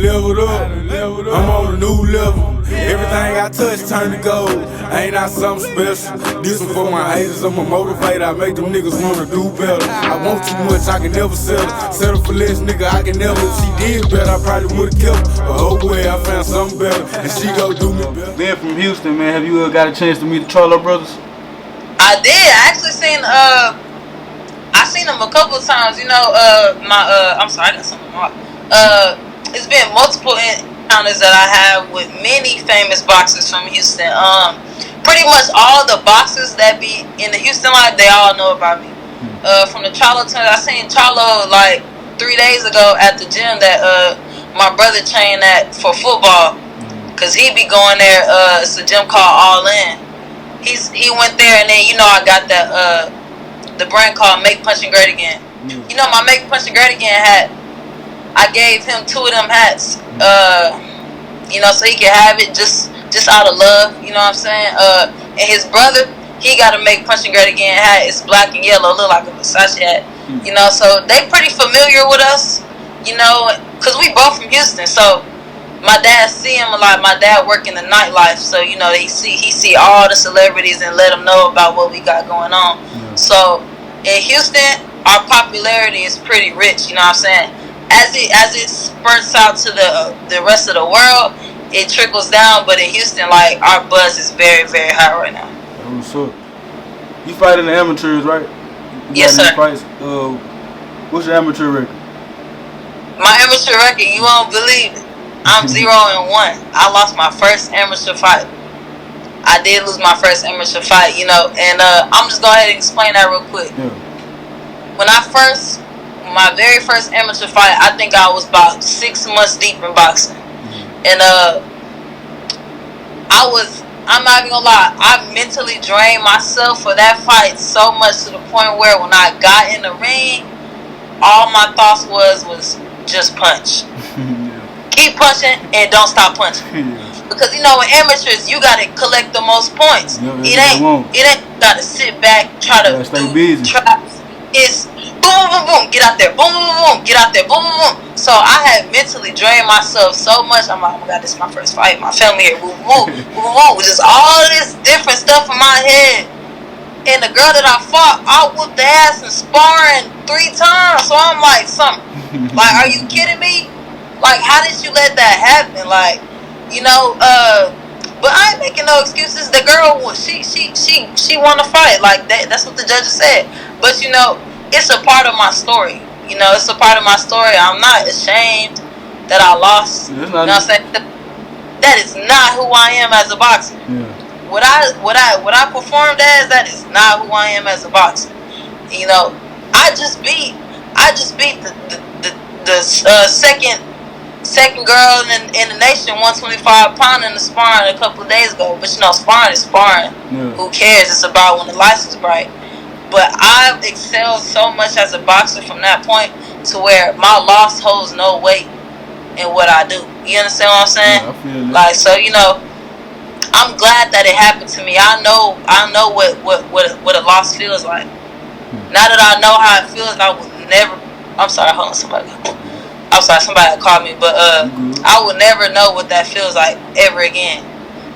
leveled up. I'm on a new level. Everything I touch turn to gold. I ain't out something special. This one for my haters. I'm a motivator. I make them niggas wanna do better. I want too much, I can never settle. Settle for less, nigga, I can never. If she did better, I probably would've kept her. But oh well, I found something better, and she gon' do me better. Being from Houston, man, have you got a chance to meet the Charlo brothers? I did. I actually seen I seen them a couple of times. You know, I'm sorry, I got something wrong. It's been multiple encounters that I have with many famous boxers from Houston. Pretty much all the boxers that be in the Houston life, they all know about me. From the Charlo time, I seen Charlo like 3 days ago at the gym that my brother trained at for football, cause he be going there. It's a gym called All In. He went there, and then I got that the brand called Make Punching Great Again. You know, my Make Punching Great Again hat. I gave him 2 of them hats. So he can have it just out of love. You know what I'm saying? And his brother, he got a Make Punching Great Again hat. It's black and yellow, look like a Versace hat. So they pretty familiar with us. Cause we both from Houston, so. My dad see him a lot. My dad work in the nightlife, so he see all the celebrities and let them know about what we got going on. So in Houston, our popularity is pretty rich. You know what I'm saying? As it spurts out to the rest of the world, it trickles down. But in Houston, like, our buzz is very, very high right now. What's up? You fight in the amateurs, right? Yes, sir. Fights. What's your amateur record? My amateur record, you won't believe it. I'm 0-1. I lost my first amateur fight. I did lose my first amateur fight, and I'm just going ahead and explain that real quick. Yeah. When my very first amateur fight, I think I was about 6 months deep in boxing. And I'm not even gonna lie, I mentally drained myself for that fight so much to the point where when I got in the ring, all my thoughts was just punch. Keep punching and don't stop punching. Because in amateurs you gotta collect the most points. It ain't gotta sit back, try to stay busy. It's boom boom boom, get out there, boom boom boom, get out there, boom boom boom. So I had mentally drained myself so much. I'm like, oh my god, this is my first fight, my family here, woo woo, woo woo, just all this different stuff in my head. And the girl that I fought, I whooped the ass in sparring 3 times. So I'm like, like, are you kidding me? Like, how did you let that happen? Like, but I ain't making no excuses. The girl, she won the fight. Like, that's what the judges said. But, it's a part of my story. It's a part of my story. I'm not ashamed that I lost. You know what I'm saying? That is not who I am as a boxer. Yeah. What I performed as, that is not who I am as a boxer. I just beat the second girl in the nation, 125 pounder in the sparring a couple of days ago. But sparring is sparring. Yeah. Who cares? It's about when the lights is bright. But I've excelled so much as a boxer from that point to where my loss holds no weight in what I do. You understand what I'm saying? Yeah, I feel that. Like, so I'm glad that it happened to me. I know what a loss feels like. Now that I know how it feels, I would never. I'm sorry, hold on, somebody. I'm sorry, somebody called me, but I would never know what that feels like ever again.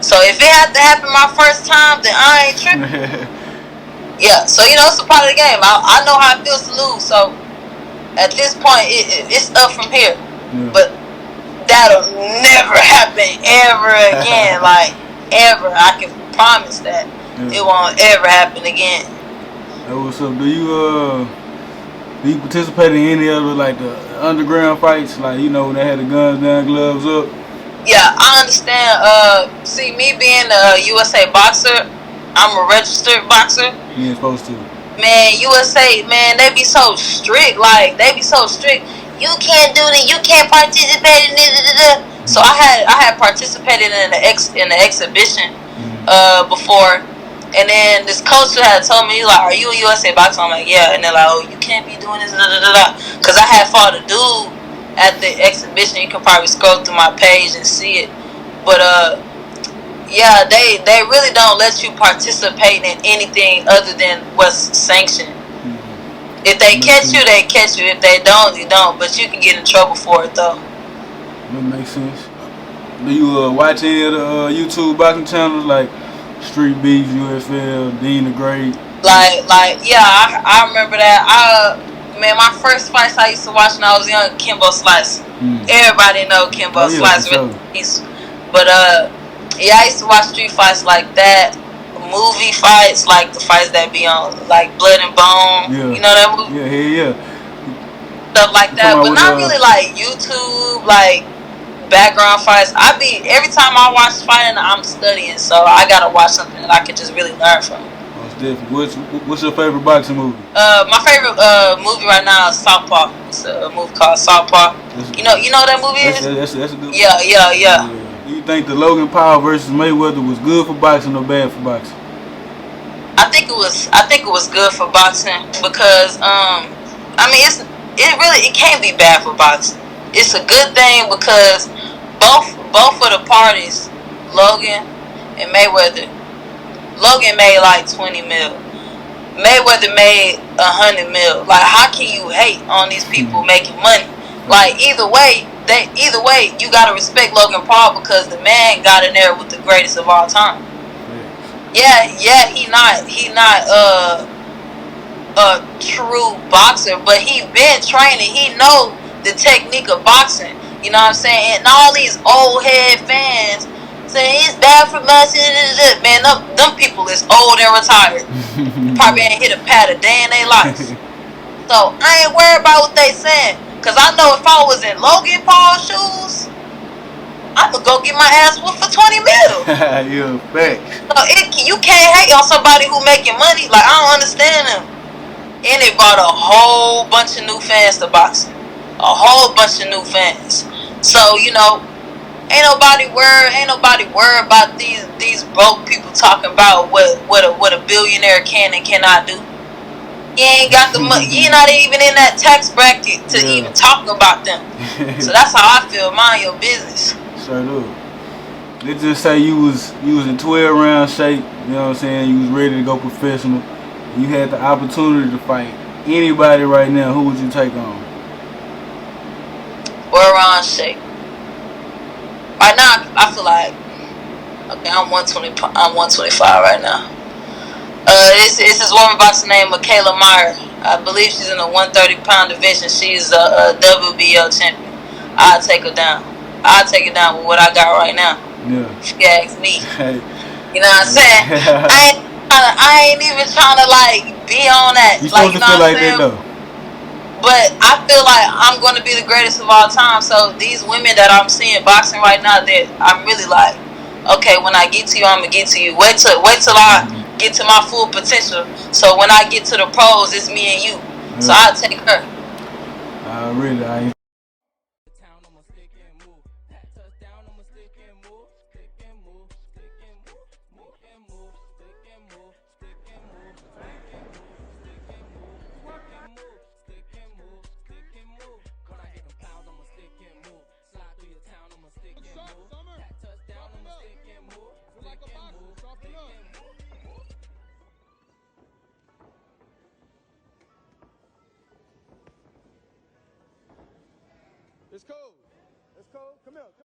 So if it had to happen my first time, then I ain't tripping. Yeah, so it's a part of the game. I know how it feels to lose. So at this point, it's up from here. Yeah. But that'll never happen ever again. Like, ever. I can promise that. It won't ever happen again. Hey, what's up? Do you participate in any other, like, the underground fights? Like, when they had the guns down, gloves up? Yeah, I understand. See, me being a USA boxer, I'm a registered boxer. You ain't supposed to. Man, USA, man, they be so strict. Like, they be so strict. You can't do that. You can't participate in it. So I had participated in the exhibition before, and then this coach had told me, like, "Are you a USA boxer?" I'm like, "Yeah." And they're like, "Oh, you can't be doing this." Because I had fought a dude at the exhibition. You can probably scroll through my page and see it. But yeah, they really don't let you participate in anything other than what's sanctioned. If they catch you, they catch you. If they don't, you don't. But you can get in trouble for it, though. That makes sense. Do you watch any of the YouTube boxing channels like Street Beefs, UFL, Dean the Great? Yeah, I remember that. Man, my first fights I used to watch when I was young, Kimbo Slice. Everybody know Kimbo Slice, sure. But yeah, I used to watch street fights like that. Movie fights, like the fights that be on, like Blood and Bone. Yeah. You know that movie? Yeah. Stuff like that, but not really like YouTube, like background fights. Every time I watch fighting, I'm studying, so I gotta watch something that I can just really learn from. Most definitely. What's your favorite boxing movie? My favorite movie right now is Southpaw. It's a movie called Southpaw. You know what that movie is? That's a good one. Yeah. Do you think the Logan Paul versus Mayweather was good for boxing or bad for boxing? I think it was good for boxing because it can't be bad for boxing. It's a good thing because both of the parties, Logan and Mayweather. Logan made like 20 mil. Mayweather made 100 mil. Like, how can you hate on these people making money? Like, either way, you gotta respect Logan Paul because the man got in there with the greatest of all time. Yeah, he not a true boxer, but he been training. He know the technique of boxing. You know what I'm saying? And all these old head fans saying it's bad for boxing. Man, them people is old and retired. Probably ain't hit a pad a day in their life. So I ain't worried about what they saying. Cause I know if I was in Logan Paul's shoes, I'ma go get my ass whooped for 20 mil. You're a fact. So you can't hate on somebody who making money. Like, I don't understand them. And it brought a whole bunch of new fans to boxing. A whole bunch of new fans. So, you know, ain't nobody worried about these broke people talking about what a billionaire can and cannot do. You ain't got the money. You're not even in that tax bracket to even talk about them. So that's how I feel. Mind your business. Sure do. Let's just say you was in 12 round shape. You know what I'm saying? You was ready to go professional. You had the opportunity to fight anybody right now. Who would you take on? 12 round shape. Right now, I feel like I'm 125 right now. It's this woman boxer named Michaela Meyer. I believe she's in the 130-pound division. She's a WBO champion. I'll take her down. I'll take her down with what I got right now. Yeah. If you ask me. You know what I'm saying? I ain't even trying to like be on that. You supposed to feel like that though. But I feel like I'm going to be the greatest of all time. So these women that I'm seeing boxing right now, that I'm really like, okay, when I get to you, I'm gonna get to you. Wait till I get to my full potential. So when I get to the pros, it's me and you. Yeah. So I'll take her. Really, It's cold. It's cold. Come here.